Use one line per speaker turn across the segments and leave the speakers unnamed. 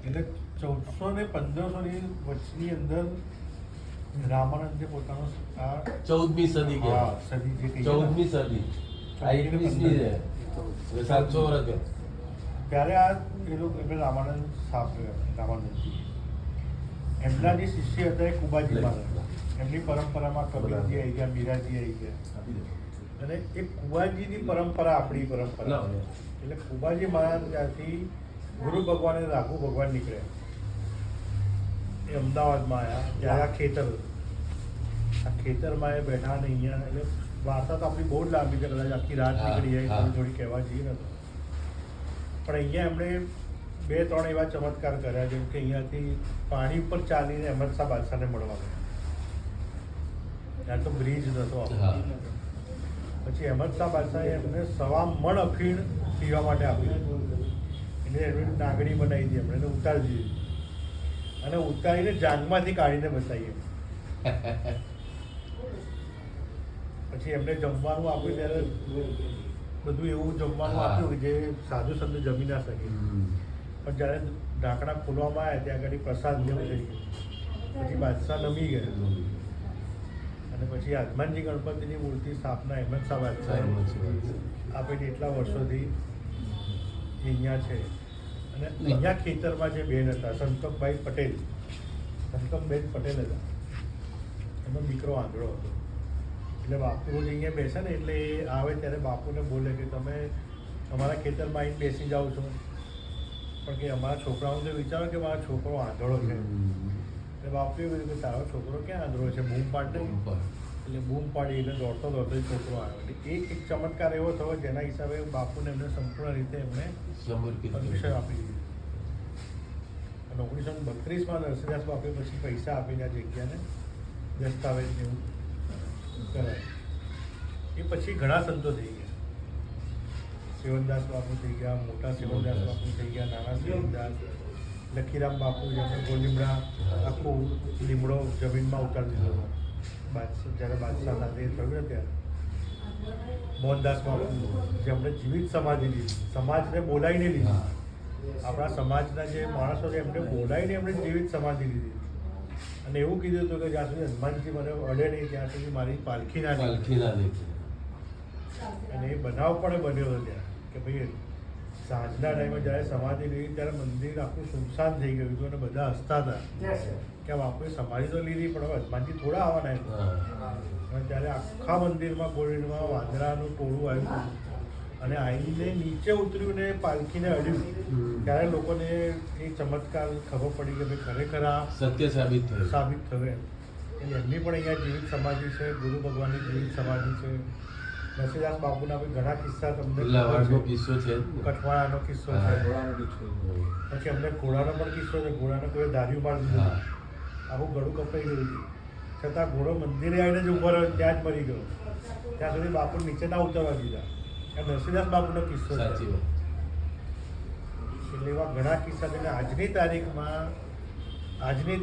એટલે 1400 ને 1500 ની વચની અંદર રામાનંદે પોતાનો આ
14મી સદી કે
સદી જે કહી
14મી સદી આ 21મી છે 700 વર્ષ કે
ત્યારે આ એ લોકો એમને રામાનંદ સ્થાપ્યો રામાનંદજી એમના જે શિષ્ય હતા એ કુબાજી મહારાજ એમની પરંપરામાં કબીરજી આવી ગયા મીરાજી આવી ગયા અને એ કુબાજીની પરંપરા આપણી પરંપરા એટલે કુબાજી મહારાજ ત્યાંથી ગુરુ ભગવાન અને રાઘુ ભગવાન નીકળ્યા એ અમદાવાદમાં આવ્યા ત્યારે આ ખેતર આ ખેતરમાં એ બેઠા ને અહીંયા એટલે વાર્તા તો આપણી બહુ જ લાંબી છે કદાચ આખી રાત નીકળી જાય થોડી થોડી કહેવા જઈએ ને પણ અહીંયા એમણે 2-3 એવા ચમત્કાર કર્યા જેમ કે અહીંયાથી પાણી ઉપર ચાલીને અહમદ શાહ બાદશાહને મળવા ગયા ત્યાં તો બ્રિજ નહોતો પછી અહમદ શાહ બાદશાહે એમને 1.25 મણ અફીણ પીવા માટે આપી એને એમની નાગડી બનાવી હતી એમણે એને ઉતારી દીધી અને ઉતારીને જાંગમાંથી કાઢીને બતાવીએ પછી એમને જમવાનું આપ્યું ત્યારે બધું એવું જમવાનું આપ્યું કે જે સાધુ સંત જમી ના શકે પણ જ્યારે ઢાંકણા ખોલવામાં આવ્યા ત્યાં આગળ પ્રસાદ જેવું થઈ ગયું પછી બાદશાહ નમી ગયા અને પછી હનુમાનજી ગણપતિની મૂર્તિ સ્થાપના અહેમદ શાહ બાદશાહ આપેલી એટલા વર્ષોથી અહીંયા છે અને અહીંયા ખેતરમાં જે બેન હતા સંતોકભાઈ પટેલ સંતોકબેન પટેલ હતા એનો દીકરો આંધળો હતો એટલે બાપુ રોજ અહીંયા બેસે ને એટલે એ આવે ત્યારે બાપુને બોલે કે તમે અમારા ખેતરમાં આવીને બેસી જાઓ છો પણ કે અમારા છોકરાઓને તો વિચારો કે મારો છોકરો આંધળો છે એટલે બાપુ એવું કીધું કે તારો છોકરો ક્યાં આંધળો છે બૂમ પાડ નહીં એટલે બૂમ પાડી એટલે દોડતો દોડતો છોકરો આવ્યો એટલે એક ચમત્કાર એવો થયો જેના હિસાબે બાપુને એમને સંપૂર્ણ રીતે એમને પરમિશન આપી દીધી અને 1932માં નરસિંહદાસ બાપુએ પછી પૈસા આપીને આ જગ્યાને દસ્તાવેજ જેવું કરાય એ પછી ઘણા સંતો થઈ ગયા સેવનદાસ બાપુ થઈ ગયા મોટા સેવનદાસ બાપુ થઈ ગયા નાના સેવનદાસ લખીરામ બાપુ જેમને ગોલીમડા આખો લીમડો જમીનમાં ઉતારી દીધો બાદશાહ જ્યારે બાદશાહ સાથે થયું ને ત્યારે મોહનદાસ બાપુ જેમણે જીવિત સમાધિ લીધી સમાજને બોલાવીને લીધી આપણા સમાજના જે માણસો છે એમને બોલાવીને એમણે જીવિત સમાધિ લીધી અને એવું કીધું હતું કે જ્યાં સુધી હનુમાનજી મને અડે નહીં ત્યાં સુધી મારી પાલખી ના અને એ બનાવ પણ બન્યો હતો ત્યાં કે ભાઈ સાંજના ટાઈમે જ્યારે સમાધિ લીધી ત્યારે મંદિર આખું સુમસાન થઈ ગયું હતું અને બધા હસતા હતા કે બાપુએ સમાધિ તો લીધી પણ હવે હનુમાનજી થોડા આવવાના અને ત્યારે આખા મંદિરમાં ગોળીમાં વાંદરાનું ટોળું આવ્યું અને આવીને નીચે ઉતર્યું ને પાલખીને અડ્યું ત્યારે લોકોને એ ચમત્કાર ખબર પડી કે ભાઈ ખરેખર આ
સત્ય સાબિત થયું
એટલે એમની પણ અહીંયા જીવિત સમાધિ છે ગુરુ ભગવાનની જીવિત સમાધિ છે નરસિંહદાસ બાપુના બી ઘણા કિસ્સા તમને
કિસ્સો છે
કઠવાળાનો કિસ્સો છે પછી અમને ઘોડાનો પણ કિસ્સો છે ઘોડાને કોઈ ધાર્યું પાડી દીધું આખું ગળું કપાઈ ગયું હતું છતાં ઘોડો મંદિરે આવીને જ ઉભો રહ્યો ત્યાં જ મરી ગયો ત્યાં સુધી બાપુ નીચે ના ઉતરવા દીધા આ નરસિંહદાસ બાપુનો કિસ્સો છે એટલે એવા ઘણા કિસ્સા છે આજની તારીખમાં એટલે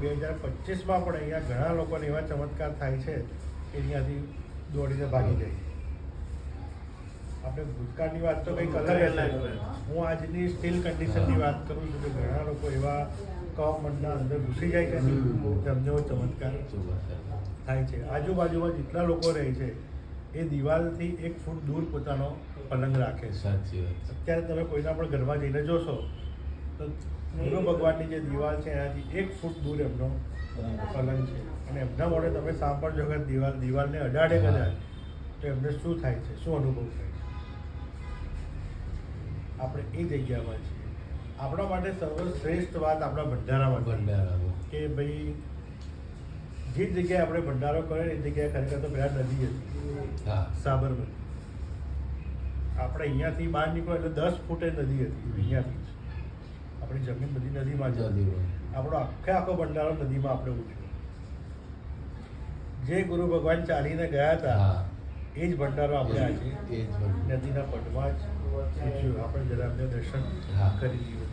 2025માં પણ અહીંયા ઘણા લોકોને એવા ચમત્કાર થાય છે કે અહીંયાથી દોડીને ભાગી જાય આપણે ભૂતકાળની વાત તો કંઈક અલગ હશે હું આજની સ્ટીલ કન્ડિશનની વાત કરું છું કે ઘણા લોકો એવા કવમંડના અંદર ઘૂસી જાય કે તમને ચમત્કાર થાય છે આજુબાજુમાં જેટલા લોકો રહે છે એ દિવાલથી 1 ફૂટ દૂર પોતાનો પલંગ રાખે છે અત્યારે તમે કોઈના પણ ઘરમાં જઈને જોશો તો ગુરુ ભગવાનની જે દિવાલ છે એનાથી 1 ફૂટ દૂર એમનો પલંગ છે અને એમના મોડે તમે સાંભળજો કે દિવાલને અડાડે કદાચ તો એમને શું થાય છે શું અનુભવ થાય છે આપણે એ જગ્યામાં છીએ આપણા માટે સર્વશ્રેષ્ઠ વાત આપણા ભંડારામાં કે ભાઈ જે જગ્યાએ આપણે ભંડારો કર્યો એ જગ્યાએ ખરેખર તો પહેલાં નદી હતી સાબરમતી આપણે અહીંયાથી બહાર નીકળો એટલે 10 ફૂટે નદી હતી અહીંયાથી આપણી જમીન બધી નદીમાં જ આપણો આખો ભંડારો નદીમાં આપણે ઉઠ્યો જે ગુરુ ભગવાન ચાલીને ગયા હતા એ જ ભંડારો આપણે આજે નદીના પટમાં જ આપણે જરા દર્શન કરી દીધું